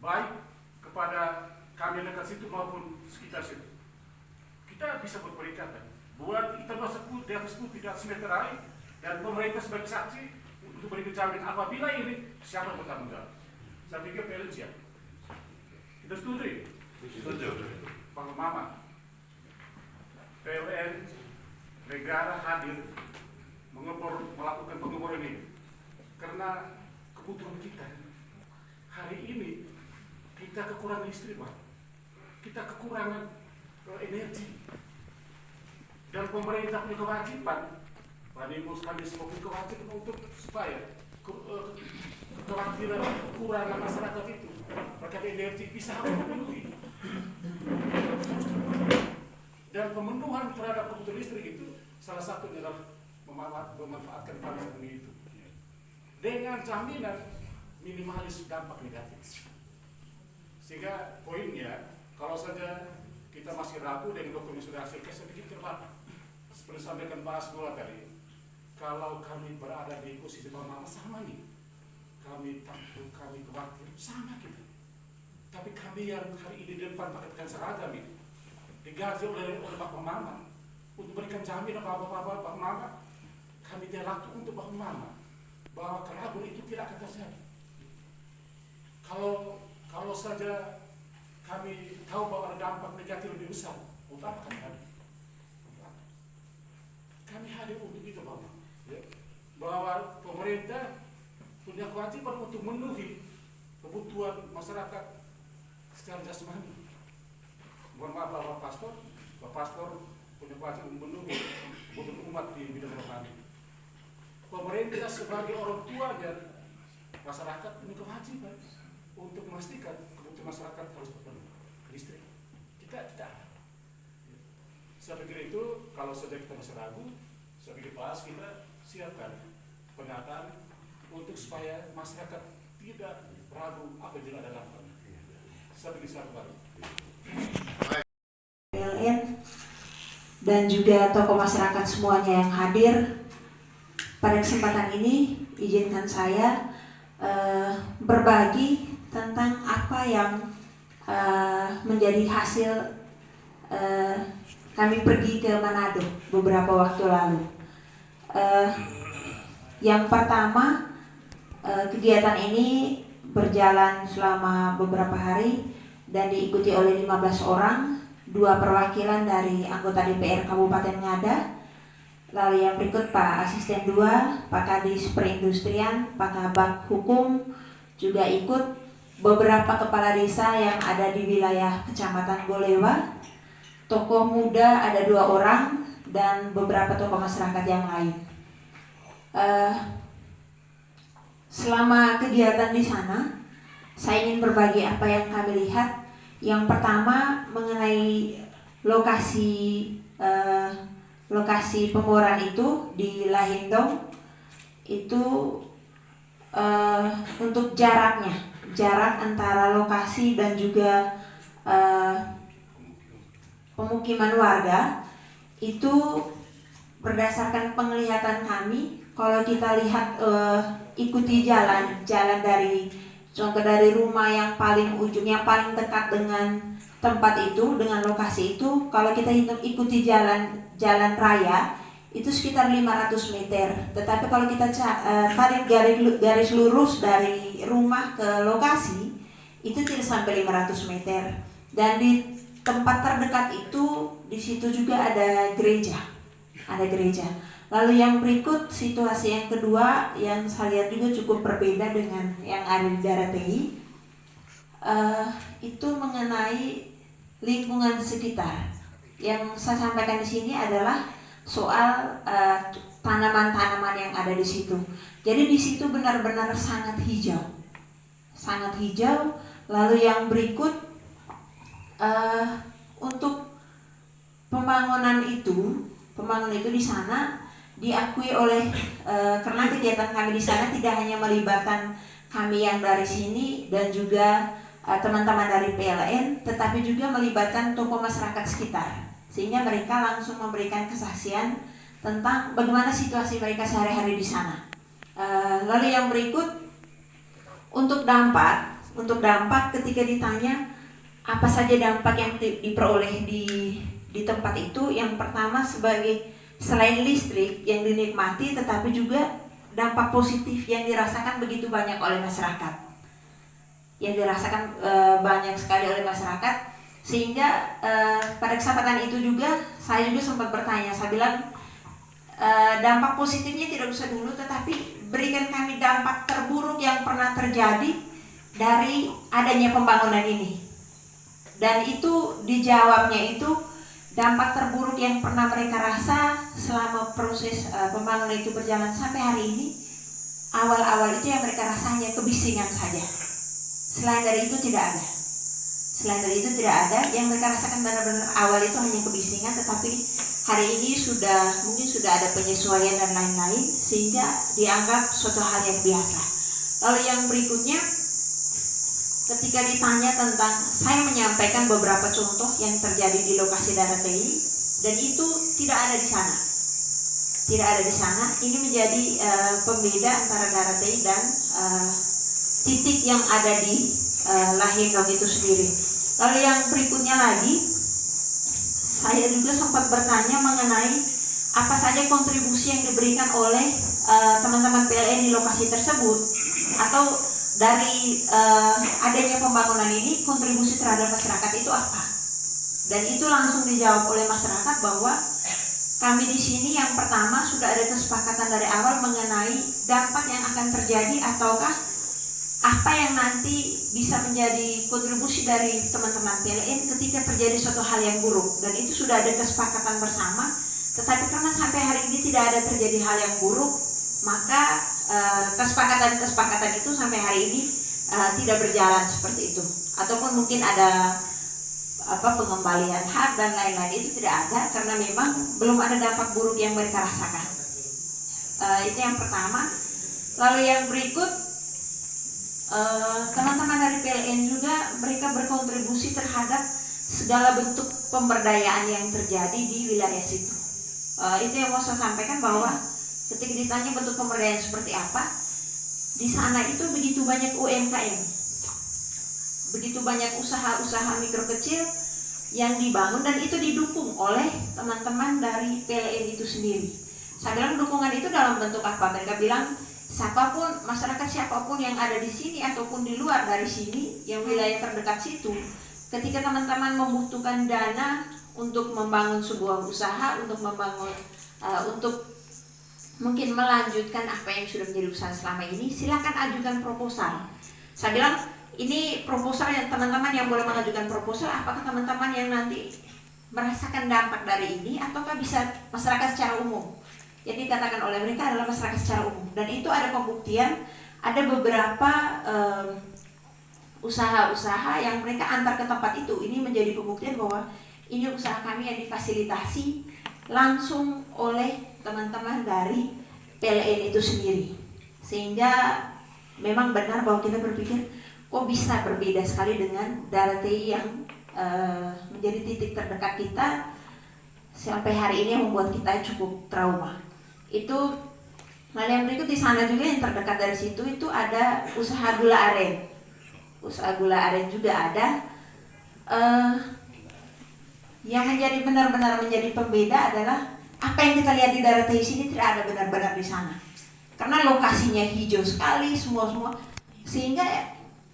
baik kepada kami dekat situ maupun sekitar situ. Kita bisa buat perikatan. Buat kita masuk di atas putih di atas meter air dan pemerintah sebagai saksi untuk beri jaminan apabila ini siapa yang bertanggung jawab. Saya pikir PLN siap. Kita setuju? Setuju. Pak Mama, PLN negara hadir melakukan pengeboran ini karena kebutuhan kita. Hari ini kita kekurangan listrik, Pak. Kita kekurangan energi. Dan pemerintah punya kewajiban, Pak Nimus kami semua punya kewajiban untuk supaya kekhawatiran kekurangan masyarakat itu terkait energi bisa harus dipenuhi. Dan pemenuhan terhadap kebutuhan listrik itu salah satunya adalah memanfaatkan panas bumi itu dengan jaminan minimalis dampak negatif. Sehingga poinnya, kalau saja kita masih ragu dengan dokumen yang sudah hasilkan sedikit terbalik. Seperti disampaikan Pak Asgula tadi, kalau kami berada di posisi Mama sama nih, kami takut, kami khawatir, sama kita. Tapi kami yang hari ini di depan pakaikan seragam ini, digaji oleh Pak Mama untuk berikan jaminan Pak Mama, kami tidak laku untuk Pak Mama bahwa keraguan itu tidak akan terjadi. Kalau saja kami tahu bahwa ada dampak negatif lebih besar, untuk apa kami hadir? Kami hadir untuk itu, Bapak. Ya. Bahwa pemerintah punya kewajiban untuk memenuhi kebutuhan masyarakat secara jasmani. Mohon maaf, Bapak Pastor punya kewajiban memenuhi kebutuhan umat di bidang rohani. Pemerintah sebagai orang tua dan masyarakat punya kewajiban untuk memastikan kebutuhan masyarakat harus terpenuhi. Listrik kita tidak. Saya pikir itu kalau saja kita masih ragu, saya pikir pas kita siapkan pernyataan untuk supaya masyarakat tidak ragu apabila ada dampaknya. Saya pikir satu kali. PLN dan juga tokoh masyarakat semuanya yang hadir. Pada kesempatan ini, izinkan saya berbagi tentang apa yang menjadi hasil kami pergi ke Manado beberapa waktu lalu. Yang pertama, kegiatan ini berjalan selama beberapa hari dan diikuti oleh 15 orang, 2 perwakilan dari anggota DPR Kabupaten Ngada. Lalu yang berikut Pak Asisten 2, Pak Kadis Perindustrian, Pak Kabak Hukum juga ikut, beberapa kepala desa yang ada di wilayah Kecamatan Golewa, tokoh muda ada 2 orang, dan beberapa tokoh masyarakat yang lain. Selama kegiatan di sana, saya ingin berbagi apa yang kami lihat. Yang pertama mengenai lokasi pemboran itu di Lahindong itu untuk jarak antara lokasi dan juga pemukiman warga itu berdasarkan penglihatan kami. Kalau kita lihat ikuti jalan dari contoh dari rumah yang paling ujung, yang paling dekat dengan tempat itu, dengan lokasi itu, kalau kita ikuti jalan raya itu sekitar 500 meter. Tetapi kalau kita tarik garis lurus dari rumah ke lokasi itu tidak sampai 500 meter. Dan di tempat terdekat itu di situ juga ada gereja. Lalu yang berikut, situasi yang kedua yang saya lihat juga cukup berbeda dengan yang ada di daerah TI, itu mengenai lingkungan sekitar. Yang saya sampaikan di sini adalah soal tanaman-tanaman yang ada di situ. Jadi di situ benar-benar sangat hijau. Lalu yang berikut, untuk pembangunan itu di sana diakui oleh karena kegiatan kami di sana tidak hanya melibatkan kami yang dari sini dan juga teman-teman dari PLN, tetapi juga melibatkan tokoh masyarakat sekitar, sehingga mereka langsung memberikan kesaksian tentang bagaimana situasi mereka sehari-hari di sana. Lalu yang berikut, untuk dampak ketika ditanya apa saja dampak yang diperoleh di tempat itu, yang pertama selain listrik yang dinikmati, tetapi juga dampak positif yang dirasakan begitu banyak oleh masyarakat. Banyak sekali oleh masyarakat, sehingga pada kesempatan itu juga saya juga sempat bertanya, saya bilang dampak positifnya tidak usah dulu, tetapi berikan kami dampak terburuk yang pernah terjadi dari adanya pembangunan ini. Dan itu dijawabnya itu, dampak terburuk yang pernah mereka rasa selama proses pembangunan itu berjalan sampai hari ini, awal-awal itu yang mereka rasa hanya kebisingan saja. Selain dari itu tidak ada. Selain dari itu tidak ada. Yang mereka rasakan benar-benar awal itu hanya kebisingan, tetapi hari ini mungkin sudah ada penyesuaian dan lain-lain sehingga dianggap suatu hal yang biasa. Lalu yang berikutnya, ketika ditanya tentang, saya menyampaikan beberapa contoh yang terjadi di lokasi Darah TI dan itu tidak ada di sana. Tidak ada di sana. Ini menjadi pembeda antara Darah TI dan titik yang ada di Lahindong itu sendiri. Lalu yang berikutnya lagi, saya juga sempat bertanya mengenai apa saja kontribusi yang diberikan oleh teman-teman PLN di lokasi tersebut, atau dari adanya pembangunan ini kontribusi terhadap masyarakat itu apa? Dan itu langsung dijawab oleh masyarakat bahwa kami di sini yang pertama sudah ada kesepakatan dari awal mengenai dampak yang akan terjadi ataukah apa yang nanti bisa menjadi kontribusi dari teman-teman PLN ketika terjadi suatu hal yang buruk, dan itu sudah ada kesepakatan bersama. Tetapi karena sampai hari ini tidak ada terjadi hal yang buruk, maka kesepakatan itu sampai hari ini tidak berjalan seperti itu, ataupun mungkin ada pengembalian hak dan lain-lain, itu tidak ada karena memang belum ada dampak buruk yang mereka rasakan. Itu yang pertama. Lalu yang berikut, teman-teman dari PLN juga mereka berkontribusi terhadap segala bentuk pemberdayaan yang terjadi di wilayah situ. Itu yang mau saya sampaikan, bahwa ketika ditanya bentuk pemberdayaan seperti apa, di sana itu begitu banyak UMKM, begitu banyak usaha-usaha mikro kecil yang dibangun dan itu didukung oleh teman-teman dari PLN itu sendiri. Saya bilang dukungan itu dalam bentuk apa? Mereka bilang masyarakat siapapun yang ada di sini ataupun di luar dari sini, yang wilayah terdekat situ, ketika teman-teman membutuhkan dana untuk membangun sebuah usaha, untuk mungkin melanjutkan apa yang sudah menjadi usaha selama ini, silakan ajukan proposal. Saya bilang ini proposal yang teman-teman yang boleh mengajukan proposal, apakah teman-teman yang nanti merasakan dampak dari ini ataukah bisa masyarakat secara umum. Jadi dikatakan oleh mereka adalah masyarakat secara umum, dan itu ada pembuktian. Ada beberapa usaha-usaha yang mereka antar ke tempat itu. Ini menjadi pembuktian bahwa ini usaha kami yang difasilitasi langsung oleh teman-teman dari PLN itu sendiri. Sehingga memang benar bahwa kita berpikir kok bisa berbeda sekali dengan Darah TI yang menjadi titik terdekat kita sampai hari ini, yang membuat kita cukup trauma. Itu hal yang berikut. Di sana juga yang terdekat dari situ itu ada usaha gula aren. Usaha gula aren juga ada. Yang menjadi benar-benar menjadi pembeda adalah apa yang kita lihat di Darah TI sini tidak ada benar-benar di sana. Karena lokasinya hijau sekali semua, sehingga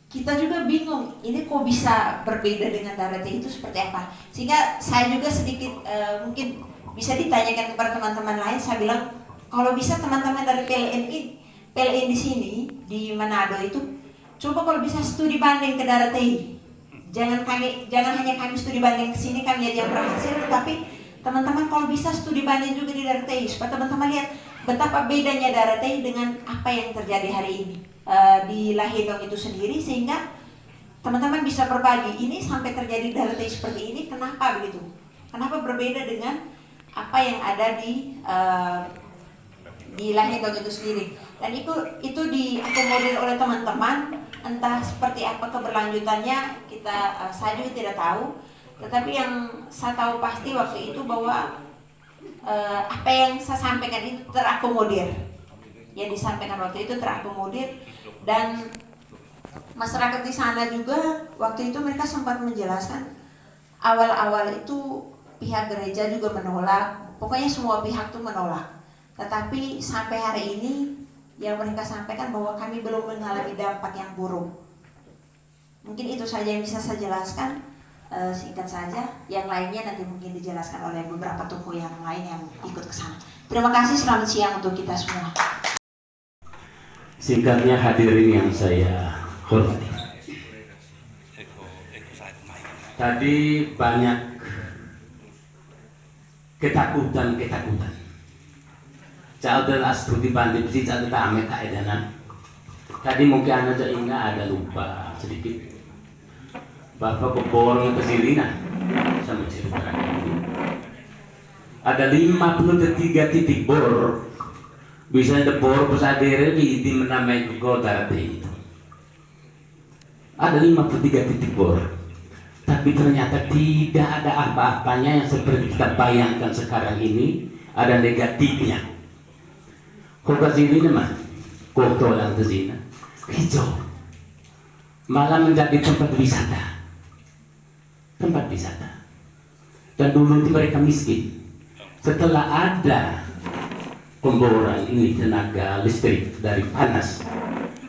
kita juga bingung ini kok bisa berbeda dengan Darah TI itu seperti apa. Sehingga saya juga sedikit mungkin bisa ditanyakan kepada teman-teman lain. Saya bilang kalau bisa teman-teman dari PLN di sini di Manado itu coba kalau bisa studi banding ke Darah TI. Jangan hanya kami studi banding ke sini, kami lihat yang berhasil, tapi teman-teman kalau bisa studi banding juga di Darah TI supaya teman-teman lihat betapa bedanya Darah TI dengan apa yang terjadi hari ini di Lahindong itu sendiri, sehingga teman-teman bisa berbagi ini sampai terjadi Darah TI seperti ini, kenapa begitu? Kenapa berbeda dengan apa yang ada di Lahindong itu sendiri? Dan itu diakomodir oleh teman-teman, entah seperti apa keberlanjutannya saya juga tidak tahu. Tetapi yang saya tahu pasti waktu itu bahwa apa yang saya sampaikan itu terakomodir. Yang disampaikan waktu itu terakomodir, dan masyarakat di sana juga waktu itu mereka sempat menjelaskan awal-awal itu pihak gereja juga menolak, pokoknya semua pihak tuh menolak. Tetapi sampai hari ini yang mereka sampaikan bahwa kami belum mengalami dampak yang buruk. Mungkin itu saja yang bisa saya jelaskan, singkat saja. Yang lainnya nanti mungkin dijelaskan oleh beberapa tokoh yang lain yang ikut ke sana. Terima kasih, selamat siang untuk kita semua. Singkatnya hadirin yang saya hormati, tadi banyak ketakutan. Cak udah Astuti Pandit sih cak udah ame kaedanan. Tadi mungkin anak cak ingat ada lupa sedikit. Bapak keborong ke sini nah sama cerita ini. Ada 53 titik bor. Bisa ada bor pesadere di menamai juga darat itu. Ada 53 titik bor. Tapi ternyata tidak ada apa-apanya yang seperti kita bayangkan sekarang ini. Ada negatifnya. Kau ke sini mah, kau tolong ke sini, hijau, malah menjadi tempat wisata. Tempat wisata. Dan dulu itu mereka miskin. Setelah ada pemboran ini tenaga listrik dari panas,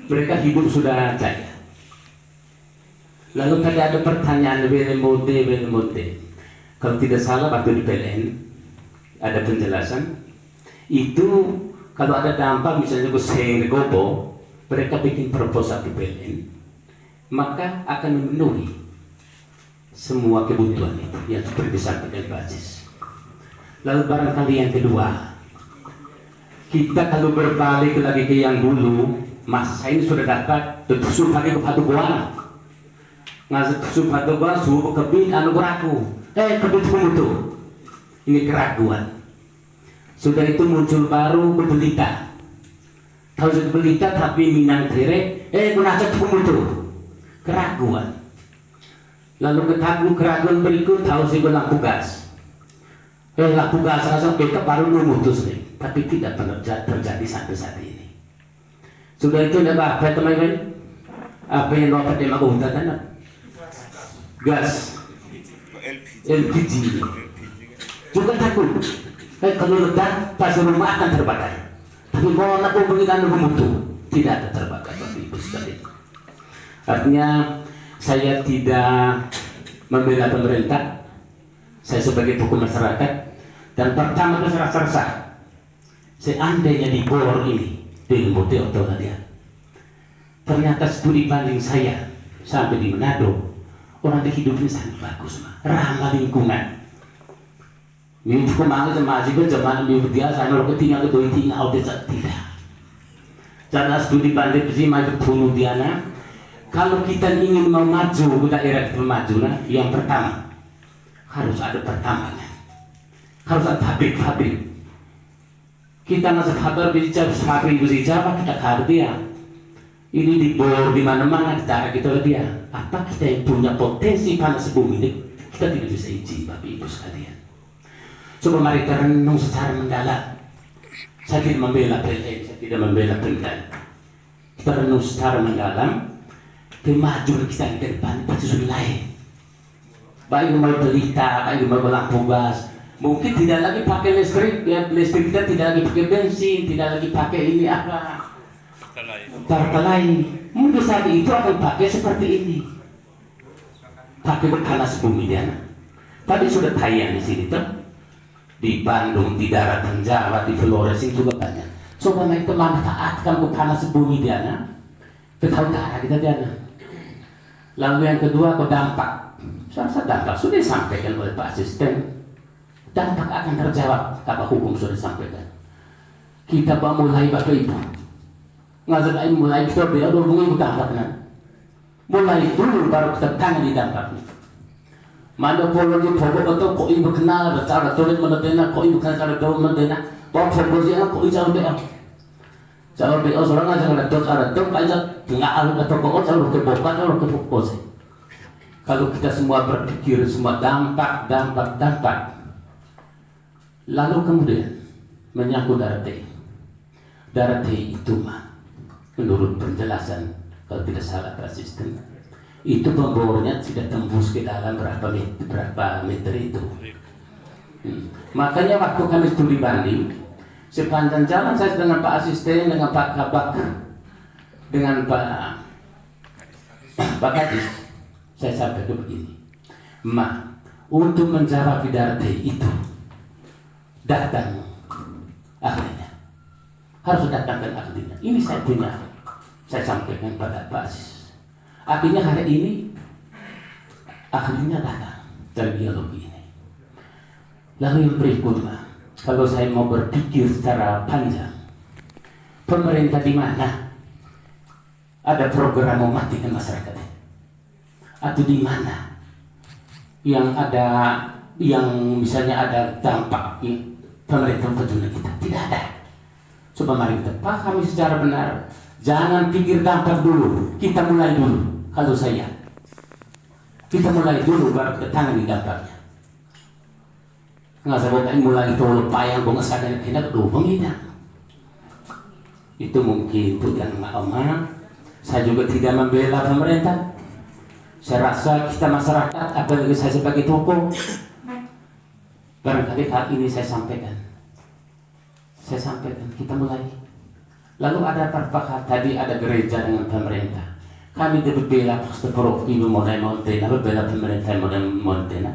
mereka hidup sudah jaya. Lalu tadi ada pertanyaan Velemode. Kalau tidak salah waktu di PLN ada penjelasan itu kalau ada dampak misalnya ke Senegobo, mereka bikin proposal di PLN, maka akan memenuhi semua kebutuhan itu yang seperti disampaikan Pak Aziz. Lalu barangkali yang kedua, kita kalau berbalik lagi ke yang dulu, masa ini sudah dapat tertusuk lagi ke Padu Buana. Ngasih tertusuk Padu Buana, suhu kebit anu keraku, kebit kumutu. Ini keraguan. Sudah itu muncul baru Belita. Tahu sudah Belita tapi Minang Tere, kunacet kumutu. Keraguan. Lalu keraguan berikut tahu sih lampu gas. Lampu gas langsung backup baru memutus nih, tapi tidak pernah terjadi sampai saat ini. Sudah itu ada apa teman-teman? Apa yang dapat dimaksudkan? Gas, LPG. Juga takut. Kalau ledak pas rumah akan terbakar. Tapi kalau nak begitu memutu tidak ada terbakar tapi itu sekali. Artinya saya tidak membela pemerintah, saya sebagai tokoh masyarakat, dan pertama itu saya rasa seandainya di bor ini di Mote atau dia, ternyata studi banding saya sampai di Manado, orang di hidupnya sangat bagus, ramah lingkungan. Ini kemarin sama aja zaman dia saya kalau tinggal ke doi tinggal tidak. Karena studi banding sih macam bunuh diana. Kalau kita ingin mau maju ke daerah kita maju, yang pertama harus ada pertambangan, harus ada pabrik. Kita masuk pabrik bicara kita cari dia. Ini di bor di mana-mana kita lihat dia. Apa kita yang punya potensi panas bumi ini kita tidak bisa izin, Bapak Ibu sekalian. Coba mari kita renung secara mendalam. Saya tidak membela PLN, saya tidak membela pemerintah. Kita renung secara mendalam. Kemajuan kita ke depan pasti sudah lain. Baik mau Belita, baik mau lampu gas, mungkin tidak lagi pakai listrik, ya listrik kita tidak lagi pakai bensin, tidak lagi pakai ini apa, pertalite. Mungkin saat itu akan pakai seperti ini, pakai panas bumi dia. Tadi sudah tayang di sini tuh, di Bandung, di daratan Jawa, di Flores juga banyak. Coba naik memanfaatkan ke panas bumi dia, ke utara kita dia. Lalu yang kedua, dampak. Saya dampak sudah disampaikan oleh Pak Asisten. Dampak akan terjawab kalau hukum sudah disampaikan. Kita mulai Bapak Ibu. Ngajar mulai kita beliau hubungi dampaknya. Mulai dulu baru kita tanya di dampaknya. Mana polo di pokok atau kok ibu kenal cara tulis menedena, kok ibu kenal cara tulis menedena. Bawa pokok sih kok ibu kenal. Kalau beliau seorang aja ada tuh aja tengah alur atau kok kalau ke bokat kalau ke fokus. Kalau kita semua berpikir semua dampak. Lalu kemudian menyangkut darah T. Darah T itu mah menurut penjelasan kalau tidak salah asisten itu pembornya tidak tembus ke dalam berapa meter itu. Makanya waktu kami studi banding sepanjang jalan saya dengan Pak Asisten, dengan Pak Kabak, dengan Pak Kadis, saya sampaikan begini, untuk menjawab darah T itu datang ahlinya, harus datangkan ahlinya. Ini saya punya, saya sampaikan pada Pak Aziz. Artinya hari ini ahlinya datang dari biologi ini. Lalu yang berikutnya, kalau saya mau berpikir secara panjang, pemerintah di mana ada program mematikan masyarakat, atau di mana yang misalnya ada dampak pemerintah peduli kita? Tidak ada. Coba mari kita pahami secara benar. Jangan pikir dampak dulu. Kita mulai dulu. Kalau kita mulai dulu baru kita tangani dampaknya. Nggak sabot ay mulai itu lupayang bungasakan tidak dulu kita. Itu mungkin itu yang maaf. Saya juga tidak membela pemerintah. Saya rasa kita masyarakat, apalagi saya sebagai tokoh, barangkali hal ini saya sampaikan, kita mulai. Lalu ada perpakat tadi, ada gereja dengan pemerintah. Kami berbela pasti ibu model montena, berbela pemerintah model montena.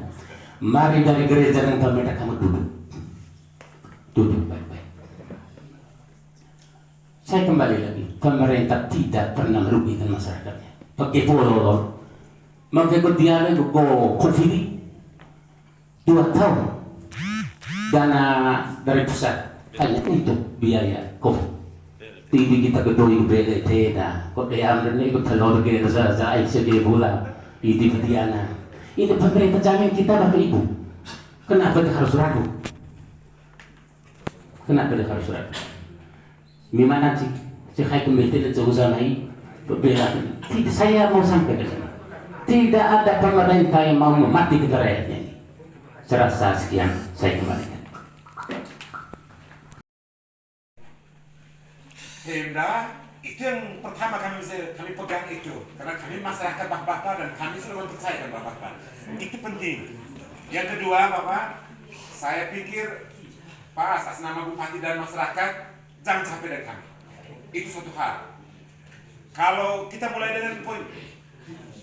Mari dari gereja dengan pemerintah kamu duduk baik-baik. Saya kembali lagi, pemerintah tidak pernah merugikan masyarakatnya. Pakai pololor, mengikut dialog COVID 2 tahun dana dari pusat hanya untuk biaya COVID. Tibi kita kedoi BDT dah, kok dia ambil ni ikut telur ke za ICD bola di Diana. Ini pemerintah jamin kita Bapak Ibu. Kenapa dia harus ragu? Gimana sih? Saya komite dan jauh zamai berbeda. Tidak, saya mau sampai ke sana. Tidak ada pemerintah yang mau mematikan rakyatnya ini. Saya rasa sekian, saya kembalikan. Pemda itu yang pertama kami pegang itu, karena kami masyarakat Bapak dan kami selalu mempercayakan Bapak. Itu penting. Yang kedua, Bapak, saya pikir pas atas nama Bupati dan masyarakat jangan sampai dari kami. Itu suatu hal. Kalau kita mulai dengan poin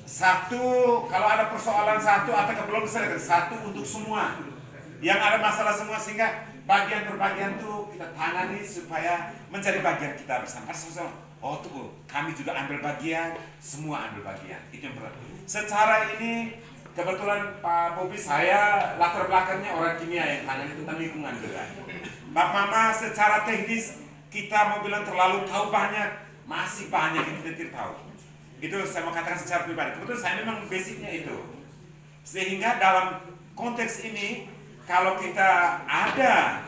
satu, kalau ada persoalan satu atau belum diselesaikan satu untuk semua, yang ada masalah semua, sehingga bagian per bagian tuh kita tangani supaya menjadi bagian kita bersama. Oh tuh, kami juga ambil bagian, semua ambil bagian. Itu yang pertama. Secara ini kebetulan Pak Bobi, saya latar belakangnya orang kimia yang tangani tentang lingkungan juga. Pak Mama secara teknis kita mau bilang terlalu tahu banyak, masih banyak yang kita tidak tahu. Itu saya mau katakan secara pribadi. Kebetulan saya memang basicnya itu. Sehingga dalam konteks ini, kalau kita ada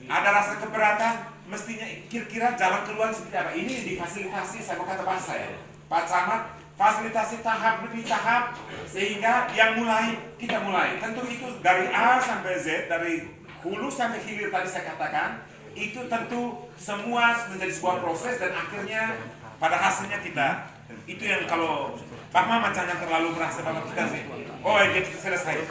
rasa keberatan, mestinya kira-kira jalan keluar seperti apa. Ini difasilitasi, saya mau kata bahasa ya, Pak Camat, fasilitasi tahap demi tahap, sehingga yang mulai, kita mulai. Tentu itu dari A sampai Z, dari hulu sampai hilir tadi saya katakan, itu tentu semua menjadi sebuah proses dan akhirnya pada hasilnya kita. Itu yang kalau Pak Mama jangan terlalu merasa bahwa kita oh ya kita selesai.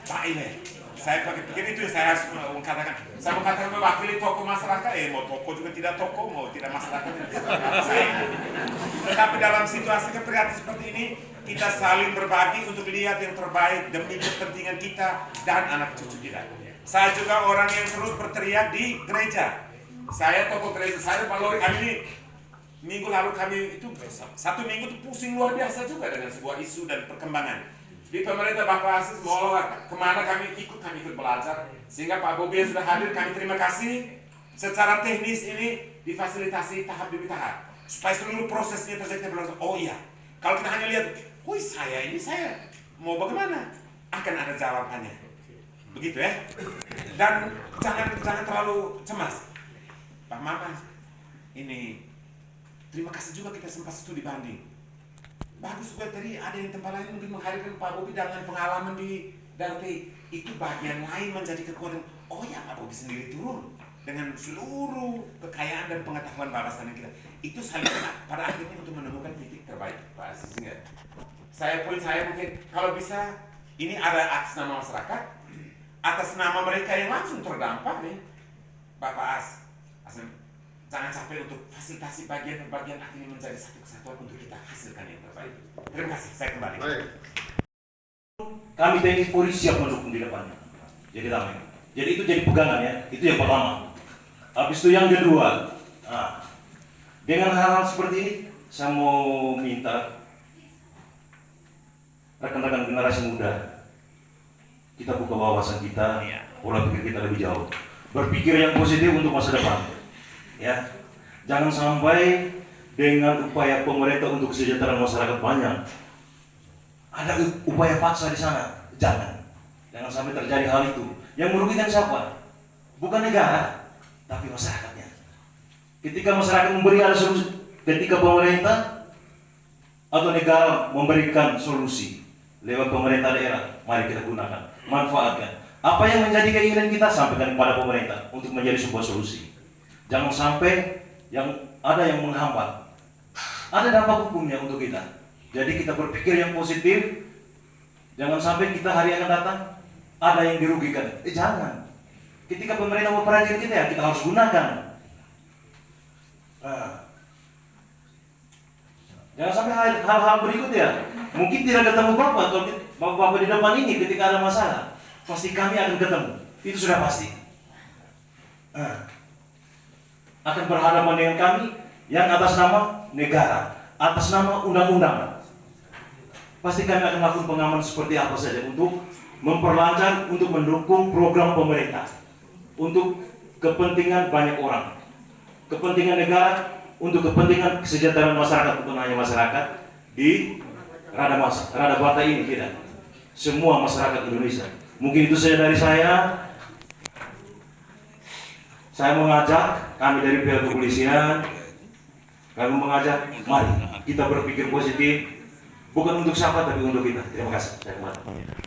Pak ini, saya pikir itu yang saya harus mengatakan. Saya mengatakan mewakili tokoh masyarakat, mau tokoh juga tidak tokoh, mau tidak masyarakat tidak saya. Tetapi dalam situasi keprihatinan seperti ini, kita saling berbagi untuk lihat yang terbaik demi kepentingan kita dan anak cucu kita. Saya juga orang yang terus berteriak di gereja. Saya tokoh gereja, saya Pak Lori, kami ini minggu lalu kami itu satu minggu itu pusing luar biasa juga dengan sebuah isu dan perkembangan. Di pemerintah Bapak Asis mau kemana kami ikut belajar. Sehingga Pak Bobi yang sudah hadir kami terima kasih. Secara teknis ini difasilitasi tahap demi tahap. Supaya seluruh prosesnya terjadi berlangsung. Oh iya, kalau kita hanya lihat, wih saya mau bagaimana? Akan ada jawabannya. Begitu ya. Dan jangan terlalu cemas. Pak Mama, ini terima kasih juga kita sempat studi banding. Bagus juga tadi ada yang tempat lain mungkin menghadirkan Pak Bobi dengan pengalaman di Dalti. Itu bagian lain menjadi kekuatan. Oh ya, Pak Bobi sendiri turun dengan seluruh kekayaan dan pengetahuan barisan kita. Itu saling pada akhirnya untuk menemukan titik terbaik. Pak Asis, saya mungkin kalau bisa ini ada atas nama masyarakat, atas nama mereka yang langsung terdampak nih, Bapak Asis. Jangan sampai untuk fasilitasi bagian per bagian akhirnya menjadi satu kesatuan untuk kita hasilkan yang terbaik. Terima kasih, saya kembali. Kami TNI Polri siap mendukung di depannya. Jadi ramai. Jadi itu jadi pegangan ya. Itu yang pertama. Habis itu yang kedua, dengan hal-hal seperti ini, saya mau minta rekan-rekan generasi muda, kita buka wawasan kita, pola pikir kita lebih jauh. Berpikir yang positif untuk masa depan. Ya, jangan sampai dengan upaya pemerintah untuk kesejahteraan masyarakat banyak, ada upaya paksa di sana. Jangan sampai terjadi hal itu. Yang merugikan siapa? Bukan negara, tapi masyarakatnya. Ketika masyarakat memberi ada solusi, ketika pemerintah atau negara memberikan solusi lewat pemerintah daerah, mari kita gunakan, manfaatkan. Apa yang menjadi keinginan kita sampaikan kepada pemerintah untuk menjadi sebuah solusi. Jangan sampai yang menghambat. Ada dampak hukumnya untuk kita. Jadi kita berpikir yang positif. Jangan sampai kita hari akan datang ada yang dirugikan. Jangan. Ketika pemerintah mau perhatian kita, ya kita harus gunakan. Nah, jangan sampai hal-hal berikut ya. Mungkin tidak ketemu Bapak, kalau Bapak di depan ini ketika ada masalah, pasti kami akan ketemu. Itu sudah pasti. Nah, akan berhadapan dengan kami yang atas nama negara, atas nama undang-undang. Pasti kami akan melakukan pengamanan seperti apa saja untuk memperlancar, untuk mendukung program pemerintah, untuk kepentingan banyak orang, kepentingan negara, untuk kepentingan kesejahteraan masyarakat, bukan hanya masyarakat di Rada Bata ini, tidak. Semua masyarakat Indonesia. Mungkin itu saja dari saya. Saya mengajak kami dari pihak kepolisian, kami mengajak, mari kita berpikir positif, bukan untuk siapa tapi untuk kita. Terima kasih. Saya kembali.